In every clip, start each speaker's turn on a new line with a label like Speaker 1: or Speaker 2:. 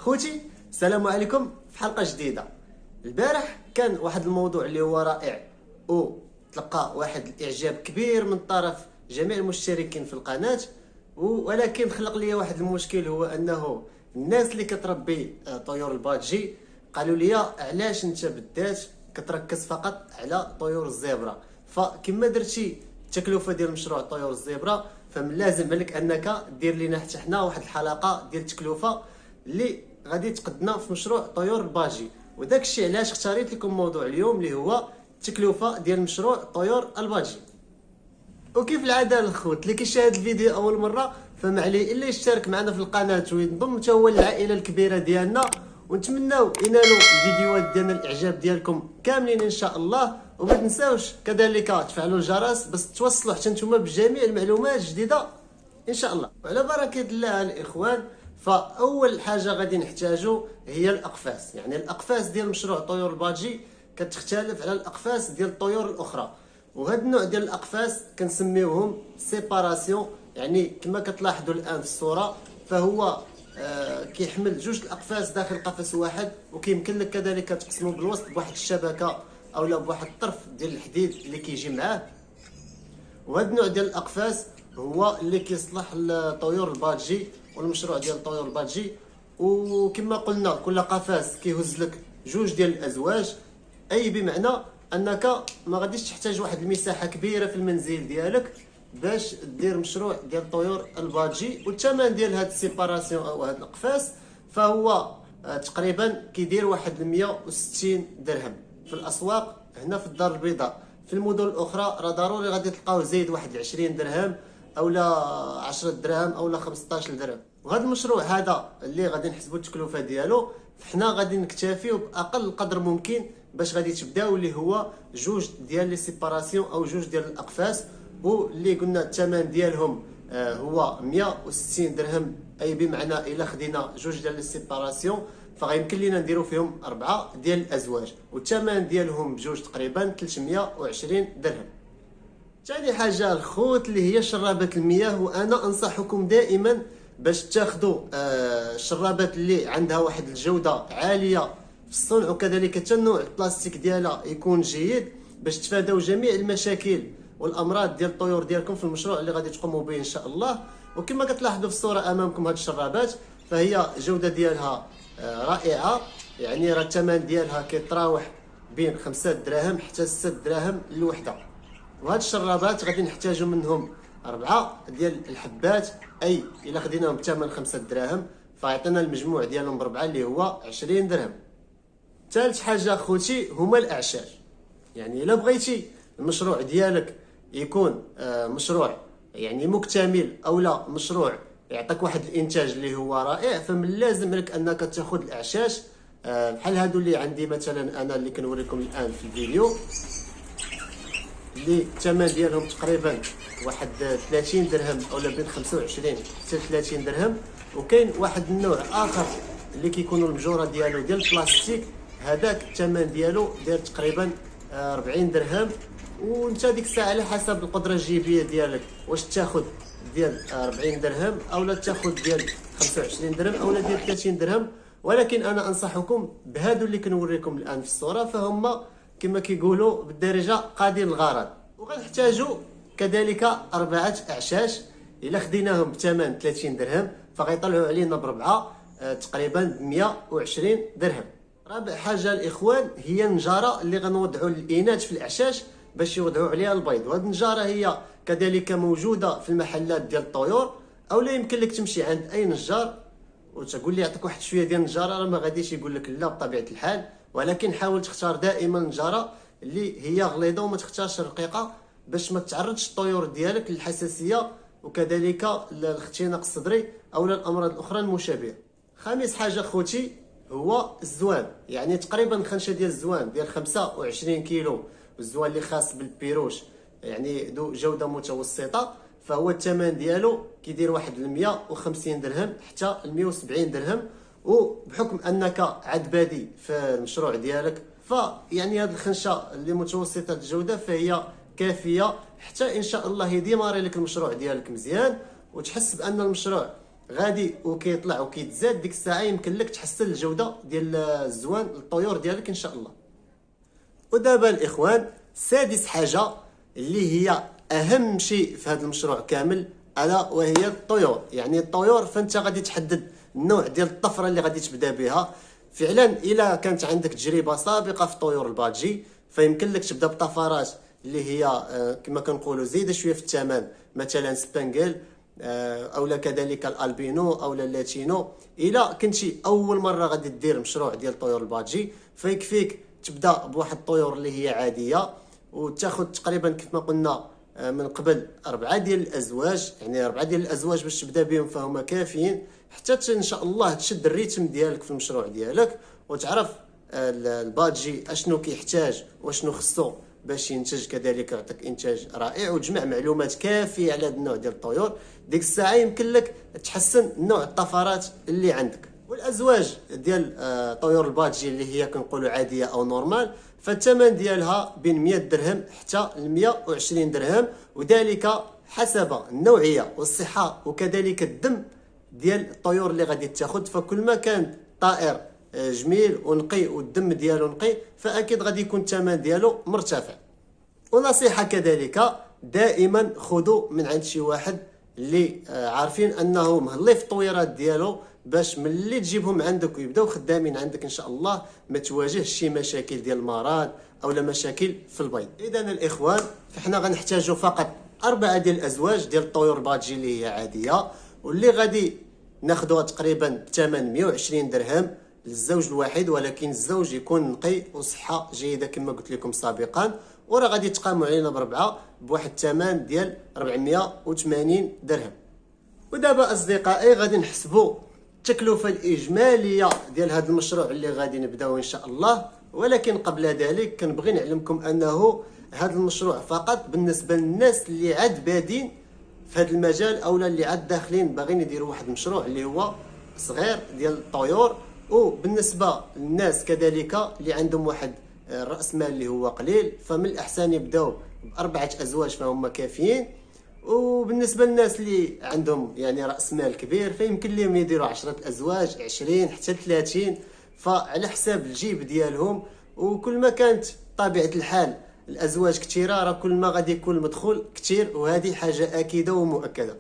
Speaker 1: خوتي السلام عليكم في حلقه جديده. البارح كان واحد الموضوع اللي هو رائع وتلقى واحد الاعجاب كبير من طرف جميع المشتركين في القناه، ولكن خلق لي واحد المشكل، هو انه الناس اللي كتربي طيور البادجي قالوا لي علاش انت بالذات كتركز فقط على طيور الزبرة. فكما درتي التكلفه ديال مشروع طيور الزبرة، فمن لازم عليك انك دير لنا حتى حنا واحد الحلقه ديال التكلفه اللي غادي تقدنا في مشروع طيور الباجي. وداك الشيء علاش اختاريت لكم موضوع اليوم اللي هو التكلفه ديال مشروع طيور الباجي. وكيف العاده الخوت اللي كيشاهد الفيديو اول مره فما عليه الا يشترك معنا في القناه وينضم حتى هو للعائله الكبيره ديالنا، ونتمناو ينالوا الفيديوهات ديالنا الاعجاب ديالكم كاملين ان شاء الله. وما تنساوش كذلك تفعلوا الجرس باش توصلوا حتى نتوما بجميع المعلومات الجديده ان شاء الله. وعلى بركه الله الاخوان، فاول حاجه غادي نحتاجو هي الاقفاص. يعني الاقفاص ديال مشروع طيور الباجي كتختلف على الاقفاص ديال الطيور الاخرى، وهذا النوع ديال الاقفاص كنسميوهم سيباراسيون. يعني كما كتلاحظوا الان في الصوره، فهو كيحمل جوج الاقفاص داخل قفص واحد، وكيمكن لك كذلك تقسمو بالوسط بواحد الشبكه اولا بواحد الطرف ديال الحديد اللي كيجي معاه. وهذا النوع ديال الاقفاص هو اللي كيصلح لطيور البادجي والمشروع ديال طيور البادجي. وكما قلنا كل قفص كيهز لك جوج ديال الازواج، اي بمعنى انك ما غاديش تحتاج واحد المساحه كبيره في المنزل ديالك باش دير مشروع ديال طيور البادجي. والثمن ديال هاد السيباراسيون او هاد الاقفاص فهو تقريبا كيدير واحد 160 درهم في الاسواق هنا في الدار البيضاء. في المدن الاخرى راه ضروري غادي تلقاو زايد واحد 20 درهم اولا 10 دراهم اولا 15 درهم. وهذا المشروع هذا اللي غادي نحسبوا التكلفه ديالو، حنا غادي نكتفيو باقل قدر ممكن باش غادي تبداو، اللي هو جوج ديال لي سيباراسيون او جوج ديال الاقفاص، واللي قلنا الثمن ديالهم هو 160 درهم. اي بمعنى الا خدينا جوج ديال لي سيباراسيون فغيمكن لينا نديرو فيهم 4 ديال الازواج، والثمن ديالهم بجوج تقريبا 320 درهم. ثاني حاجه الخوت اللي هي شرابات المياه، وانا انصحكم دائما باش تاخذوا الشرابات اللي عندها واحد الجوده عاليه في الصنع، وكذلك حتى النوع البلاستيك ديالها يكون جيد باش تفاداو جميع المشاكل والامراض ديال الطيور ديالكم في المشروع اللي غادي تقوموا به ان شاء الله. وكما كتلاحظوا في الصوره امامكم هاد الشرابات فهي الجوده ديالها رائعه، يعني راه الثمن ديالها كيتراوح بين 5 دراهم حتى 6 دراهم الوحده. وهاد الشرابات غادي نحتاجو منهم 4 ديال الحبات، اي الا خديناهم بثمن 5 دراهم فيعطينا المجموع ديالهم بربعه اللي هو 20 درهم. ثالث حاجه خوتي هما الاعشاش. يعني الا بغيتي المشروع ديالك يكون مشروع يعني مكتمل اولا مشروع يعطيك واحد الانتاج اللي هو رائع، فمن لازم لك انك تاخذ الاعشاش بحال هادو اللي عندي مثلا انا اللي كنوريكم الان في الفيديو، اللي الثمن ديالهم تقريبا واحد 30 درهم اولا بين 25 حتى 30 درهم. وكاين واحد النوع اخر اللي كيكونوا المجوره ديالو ديال البلاستيك، هذاك الثمن ديالو داير تقريبا 40 درهم. وانت ديك الساعه على حسب القدره الجيبيه ديالك واش تاخذ ديال 40 درهم اولا تاخذ ديال 25 درهم اولا ديال 30 درهم. ولكن انا انصحكم بهادو اللي كنوريكم الان في الصوره، فهم كما كيقولوا بالدارجه قادين الغرض. وغنحتاجوا كذلك 4 اعشاش، الا خديناهم بثمن 30 درهم فغيطلعوا علينا بربعه تقريبا 120 درهم. رابع حاجه الاخوان هي النجاره اللي غنوضعوا للاناث في الاعشاش باش يوضعوا عليها البيض. وهذه النجاره هي كذلك موجوده في المحلات ديال الطيور، اولا يمكن لك تمشي عند اي نجار وتقول لي يعطيك واحد شويه ديال النجاره، راه ما غاديش يقول لك لا بطبيعه الحال. ولكن حاول تختار دائما نجاره اللي هي غليظه وما تختارش رقيقه باش ما تعرضش الطيور ديالك للحساسيه وكذلك الاختناق الصدري او الامراض الاخرى المشابهه. خامس حاجه خوتي هو الزوان. يعني تقريبا خنشه ديال الزوان ديال 25 كيلو، الزوان اللي خاص بالبيروش يعني ذو جوده متوسطه، فهو الثمن ديالو كيدير واحد 150 درهم حتى 170 درهم. وبحكم انك عاد بادي في المشروع ديالك فيعني هذه الخنشه اللي متوسطه الجوده فهي كافيه حتى ان شاء الله يديماري لك المشروع ديالك مزيان وتحس بان المشروع غادي وكيطلع وكيتزاد، ديك الساعه يمكن لك تحسن الجوده ديال الزوان الطيور ديالك ان شاء الله. ودابا الاخوان، سادس حاجه اللي هي اهم شيء في هذا المشروع كامل، الا وهي الطيور. يعني الطيور فانت غادي تحدد النوع ديال الطفره اللي غادي تبدا بها. فعلا الا كانت عندك تجربه سابقه في طيور البادجي فيمكن لك تبدا بطفرات اللي هي كما كنقولوا زايده شويه في الثمن، مثلا سبانجل اولا كذلك الالبينو اولا اللاتينو. الا كنتي اول مره غادي دير مشروع ديال طيور البادجي فيكفيك تبدا بواحد الطيور اللي هي عاديه، وتاخذ تقريبا كيف ما قلنا من قبل 4 ديال الازواج. يعني 4 ديال الازواج باش تبدا بهم فهما كافيين حتى ان شاء الله تشد الريتم ديالك في المشروع ديالك، وتعرف البادجي اشنو كيحتاج واشنو خصو باش ينتج، كذلك يعطيك انتاج رائع، وتجمع معلومات كافيه على هذا النوع ديال الطيور. ديك الساعه يمكن لك تحسن نوع الطفرات اللي عندك. والازواج ديال طيور البادجي اللي هي كنقولوا عاديه او نورمال، فالثمن ديالها بين 100 درهم حتى ل 120 درهم، وذلك حسب النوعيه والصحه وكذلك الدم ديال الطيور اللي غادي تاخذ. فكل ما كان طائر جميل ونقي والدم ديالو نقي فاكيد غادي يكون الثمن ديالو مرتفع. ونصيحه كذلك، دائما خذوا من عند شي واحد اللي عارفين انه مهلي في الطويرات ديالو، باش ملي تجيبهم عندك ويبداو خدامين عندك ان شاء الله ما تواجهش شي مشاكل ديال المرض اولا مشاكل في البيض. اذا الاخوان، فاحنا غنحتاجوا فقط 4 ديال الازواج ديال الطيور البادجي اللي هي عاديه، واللي غادي ناخذوها تقريبا بثمن 120 درهم للزوج الواحد، ولكن الزوج يكون نقي وصحه جيده كما قلت لكم سابقا. وراه غادي تقاموا علينا بربعه بواحد الثمن ديال 480 درهم. ودابا اصدقائي غادي نحسبوا التكلفه الاجماليه ديال هذا المشروع اللي غادي نبداو ان شاء الله. ولكن قبل ذلك كنبغي نعلمكم انه هذا المشروع فقط بالنسبه للناس اللي عاد بادين في هذا المجال، اولا اللي عاد داخلين باغيين يديروا واحد المشروع اللي هو صغير ديال الطيور. وبالنسبه للناس كذلك اللي عندهم واحد الراس مال اللي هو قليل، فمن الاحسن يبداو ب4 ازواج فهم كافيين. وبالنسبه للناس اللي عندهم يعني راس مال كبير فيمكن لهم يديروا 10 ازواج 20 حتى 30، فعلى حساب الجيب ديالهم. وكل ما كانت طبيعه الحال الازواج كثيره راه كل ما غادي يكون المدخول كثير، وهذه حاجه اكيده ومؤكده.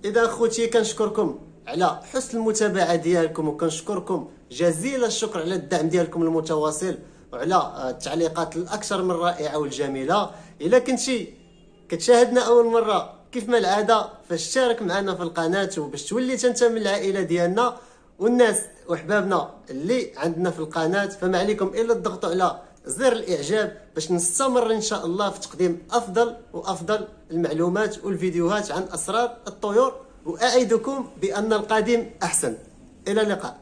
Speaker 1: اذا خوتي كنشكركم على حسن المتابعه ديالكم، وكنشكركم جزيل الشكر على الدعم ديالكم المتواصل وعلى التعليقات الاكثر من رائعه والجميله. الا كنتي كتشاهدنا اول مره كيف ما العاده فاشترك معنا في القناه وباش تولي تنتمي من العائله ديالنا. والناس وحبابنا اللي عندنا في القناه فما عليكم الا تضغطوا على زر الاعجاب باش نستمر ان شاء الله في تقديم افضل وافضل المعلومات والفيديوهات عن اسرار الطيور. واعدكم بان القادم احسن. الى اللقاء.